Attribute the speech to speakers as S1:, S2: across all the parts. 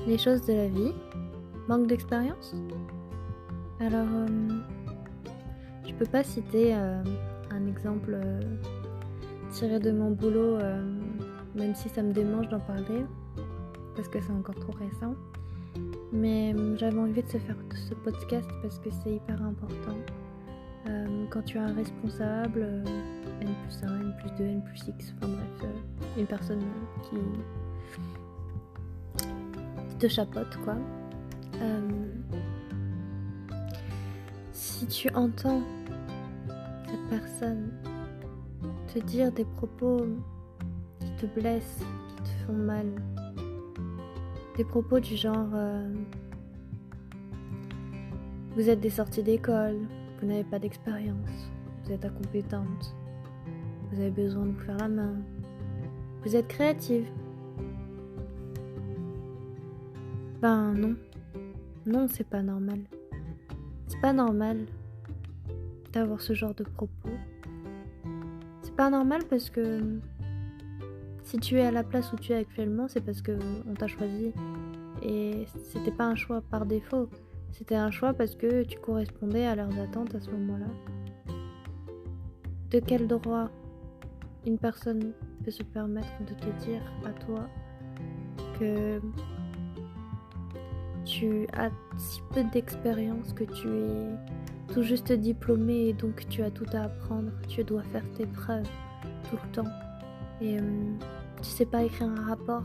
S1: Les choses de la vie. Manque d'expérience? Alors, je peux pas citer un exemple tiré de mon boulot, même si ça me démange d'en parler, parce que c'est encore trop récent. Mais j'avais envie de se faire ce podcast parce que c'est hyper important. Quand tu as un responsable, N+1, N+2, N+X, enfin bref, une personne qui te chapeaute, quoi. Si tu entends cette personne te dire des propos qui te blessent, qui te font mal, des propos du genre vous êtes des sorties d'école, vous n'avez pas d'expérience, vous êtes incompétente, vous avez besoin de vous faire la main, vous êtes créative. Ben non, c'est pas normal. C'est pas normal d'avoir ce genre de propos. C'est pas normal parce que si tu es à la place où tu es actuellement, c'est parce que on t'a choisi. Et c'était pas un choix par défaut. C'était un choix parce que tu correspondais à leurs attentes à ce moment-là. De quel droit une personne peut se permettre de te dire à toi que tu as si peu d'expérience, que tu es tout juste diplômé et donc tu as tout à apprendre, tu dois faire tes preuves tout le temps et tu sais pas écrire un rapport,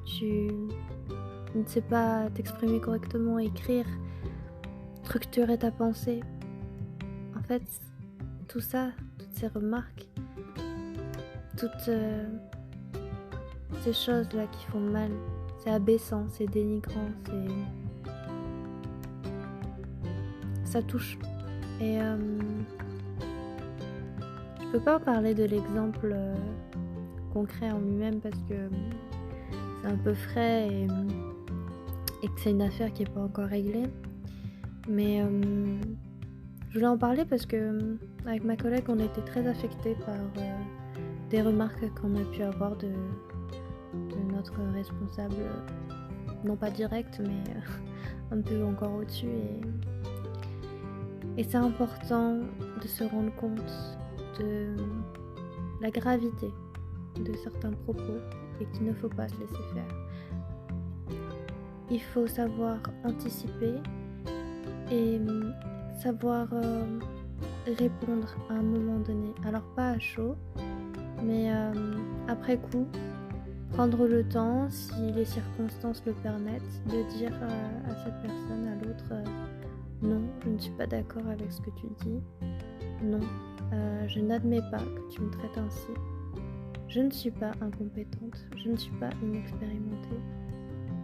S1: tu ne sais pas t'exprimer correctement, écrire, structurer ta pensée. En fait, tout ça, toutes ces remarques, toutes ces choses-là qui font mal, c'est abaissant, c'est dénigrant, ça touche. Et je peux pas parler de l'exemple concret en lui-même parce que c'est un peu frais et que c'est une affaire qui est pas encore réglée. Mais je voulais en parler parce que avec ma collègue, on a été très affectés par des remarques qu'on a pu avoir de notre responsable, non pas direct, mais un peu encore au-dessus. Et c'est important de se rendre compte de la gravité de certains propos et qu'il ne faut pas se laisser faire. Il faut savoir anticiper et savoir répondre à un moment donné. Alors pas à chaud, mais après coup, prendre le temps, si les circonstances le permettent, de dire à cette personne, à l'autre, non, je ne suis pas d'accord avec ce que tu dis. Non, je n'admets pas que tu me traites ainsi. Je ne suis pas incompétente, je ne suis pas inexpérimentée.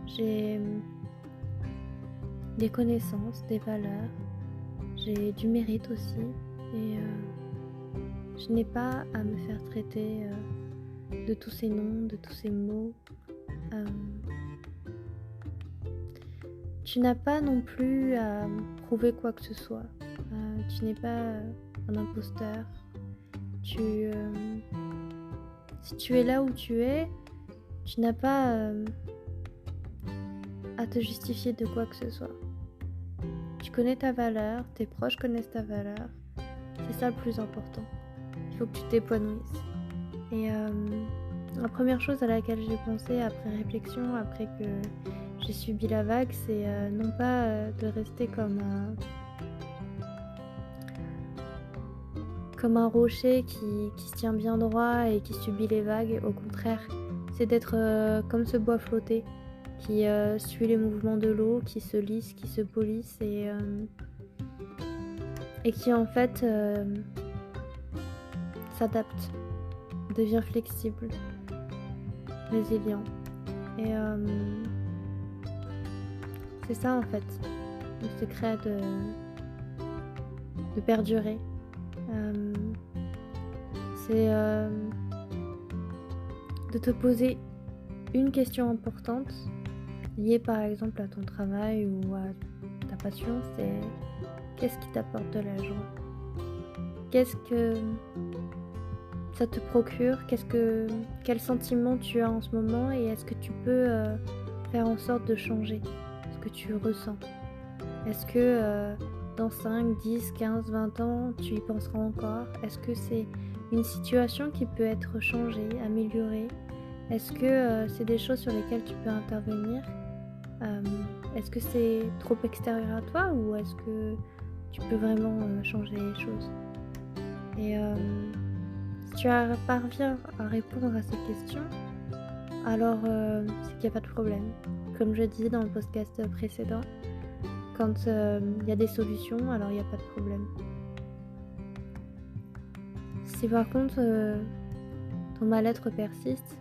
S1: J'ai des connaissances, des valeurs, j'ai du mérite aussi et je n'ai pas à me faire traiter de tous ces noms, de tous ces mots. Tu n'as pas non plus à prouver quoi que ce soit. Tu n'es pas un imposteur. Si tu es là où tu es, tu n'as pas à te justifier de quoi que ce soit. Tu connais ta valeur, tes proches connaissent ta valeur. C'est ça le plus important. Il faut que tu t'épanouisses. Et la première chose à laquelle j'ai pensé après réflexion, après que j'ai subi la vague, c'est non pas de rester comme un rocher qui se tient bien droit et qui subit les vagues. Au contraire, c'est d'être comme ce bois flotté qui suit les mouvements de l'eau, qui se lisse, qui se polisse et qui en fait s'adapte, devient flexible, résilient. Et c'est ça en fait, le secret de perdurer. C'est de te poser une question importante liée par exemple à ton travail ou à ta passion, c'est qu'est-ce qui t'apporte de la joie? Qu'est-ce que ça te procure? Quel sentiment tu as en ce moment et est-ce que tu peux faire en sorte de changer ce que tu ressens? Est-ce que dans 5, 10, 15, 20 ans, tu y penseras encore? Est-ce que c'est une situation qui peut être changée, améliorée? Est-ce que c'est des choses sur lesquelles tu peux intervenir? Est-ce que c'est trop extérieur à toi ou est-ce que tu peux vraiment changer les choses? Et si tu parviens à répondre à ces questions, alors c'est qu'il n'y a pas de problème. Comme je disais dans le podcast précédent, quand il y a des solutions, alors il n'y a pas de problème. Si par contre ton mal-être persiste,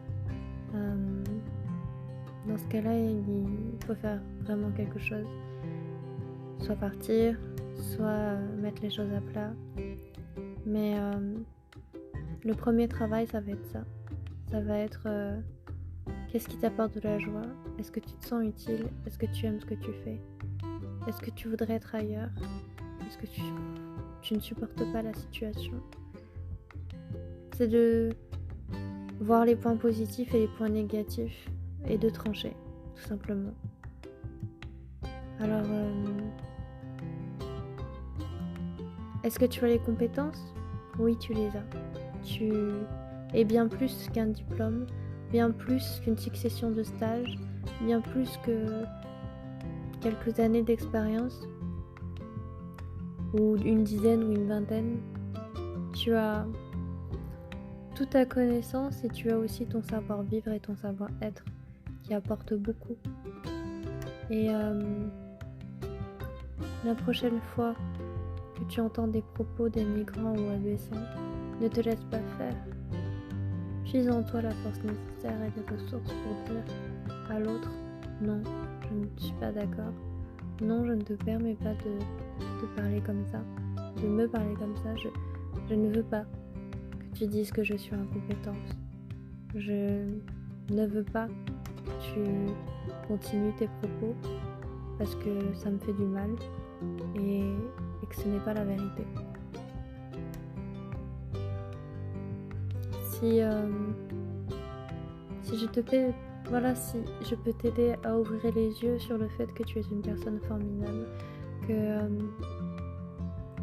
S1: dans ce cas-là, il faut faire vraiment quelque chose. Soit partir, soit mettre les choses à plat. Mais le premier travail, ça va être ça. Ça va être qu'est-ce qui t'apporte de la joie? Est-ce que tu te sens utile? Est-ce que tu aimes ce que tu fais? Est-ce que tu voudrais être ailleurs? Est-ce que tu ne supportes pas la situation? C'est de voir les points positifs et les points négatifs et de trancher, tout simplement. Alors, est-ce que tu as les compétences? Oui, tu les as. Tu es bien plus qu'un diplôme, bien plus qu'une succession de stages, bien plus que quelques années d'expérience, ou une dizaine ou une vingtaine. Tu as toute ta connaissance et tu as aussi ton savoir-vivre et ton savoir-être qui apporte beaucoup. Et la prochaine fois que tu entends des propos des migrants ou abaissants, ne te laisse pas faire. Puise en toi la force nécessaire et les ressources pour dire à l'autre non, je ne suis pas d'accord. Non, je ne te permets pas de parler comme ça, de me parler comme ça. Je ne veux pas que tu dises que je suis incompétente. Je ne veux pas que tu continues tes propos parce que ça me fait du mal et que ce n'est pas la vérité. Si je peux t'aider à ouvrir les yeux sur le fait que tu es une personne formidable, que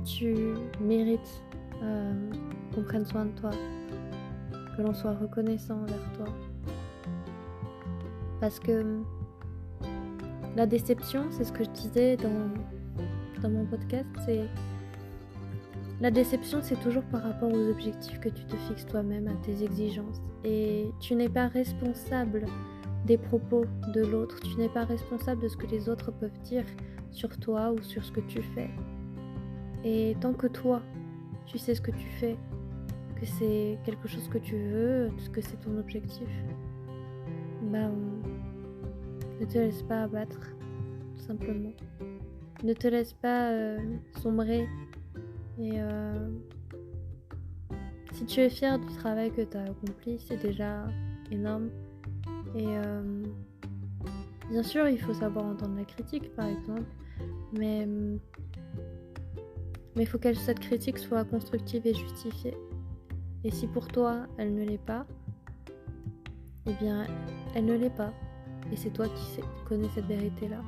S1: tu mérites qu'on prenne soin de toi, que l'on soit reconnaissant envers toi. Parce que la déception, c'est ce que je disais dans mon podcast, la déception, c'est toujours par rapport aux objectifs que tu te fixes toi-même, à tes exigences. Et tu n'es pas responsable des propos de l'autre, tu n'es pas responsable de ce que les autres peuvent dire sur toi ou sur ce que tu fais. Et tant que toi, tu sais ce que tu fais, que c'est quelque chose que tu veux, que c'est ton objectif, ne te laisse pas abattre, tout simplement. Ne te laisse pas sombrer. Et si tu es fier du travail que tu as accompli, c'est déjà énorme. Et bien sûr, il faut savoir entendre la critique, par exemple, mais il faut que cette critique soit constructive et justifiée. Et si pour toi, elle ne l'est pas, eh bien, elle ne l'est pas. Et c'est toi qui connais cette vérité-là.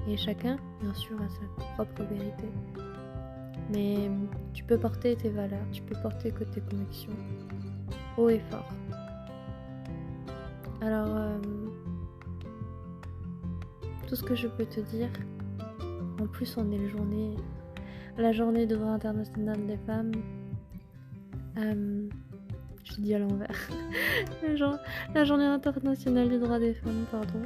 S1: Et chacun, bien sûr, a sa propre vérité. Mais tu peux porter tes valeurs, tu peux porter que tes convictions, haut et fort. Alors, tout ce que je peux te dire, en plus on est la journée du droit international des femmes, je dis à l'envers, la journée internationale du droit des femmes, pardon.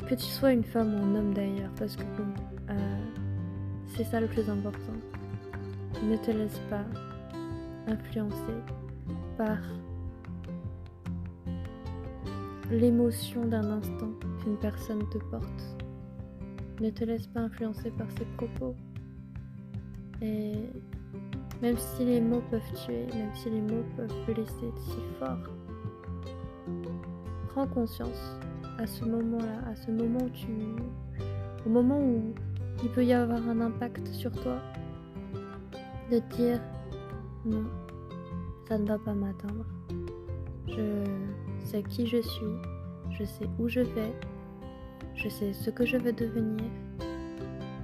S1: Que tu sois une femme ou un homme d'ailleurs, parce que c'est ça le plus important. Ne te laisse pas influencer par l'émotion d'un instant qu'une personne te porte. Ne te laisse pas influencer par ses propos. Et même si les mots peuvent tuer, même si les mots peuvent blesser si fort, prends conscience à ce moment-là, au moment où il peut y avoir un impact sur toi, de te dire non, ça ne va pas m'atteindre. sais qui je suis, je sais où je vais, je sais ce que je veux devenir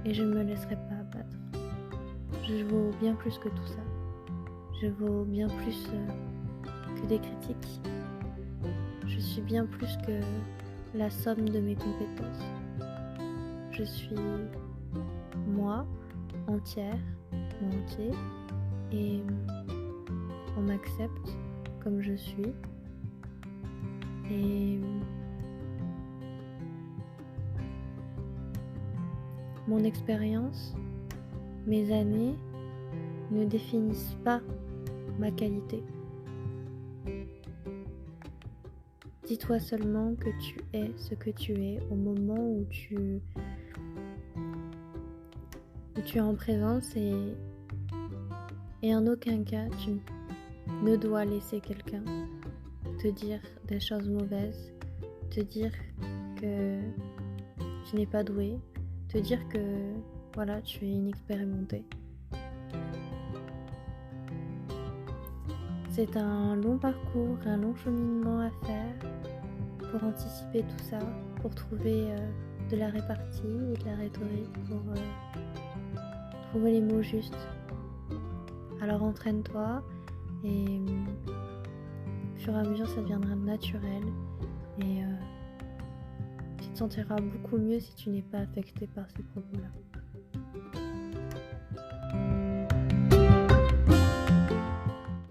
S1: et je ne me laisserai pas abattre. Je vaux bien plus que tout ça. Je vaux bien plus que des critiques. Je suis bien plus que la somme de mes compétences. Je suis moi, entière, ou entier, et on m'accepte comme je suis. Et mon expérience, mes années ne définissent pas ma qualité. Dis-toi seulement que tu es ce que tu es au moment où tu es en présence et en aucun cas tu ne dois laisser quelqu'un te dire des choses mauvaises, te dire que tu n'es pas doué, te dire que voilà, tu es inexpérimenté. C'est un long parcours, un long cheminement à faire pour anticiper tout ça, pour trouver de la répartie et de la rhétorique, pour trouver les mots justes. Alors entraîne-toi et au fur et à mesure ça deviendra naturel et tu te sentiras beaucoup mieux si tu n'es pas affecté par ces propos-là.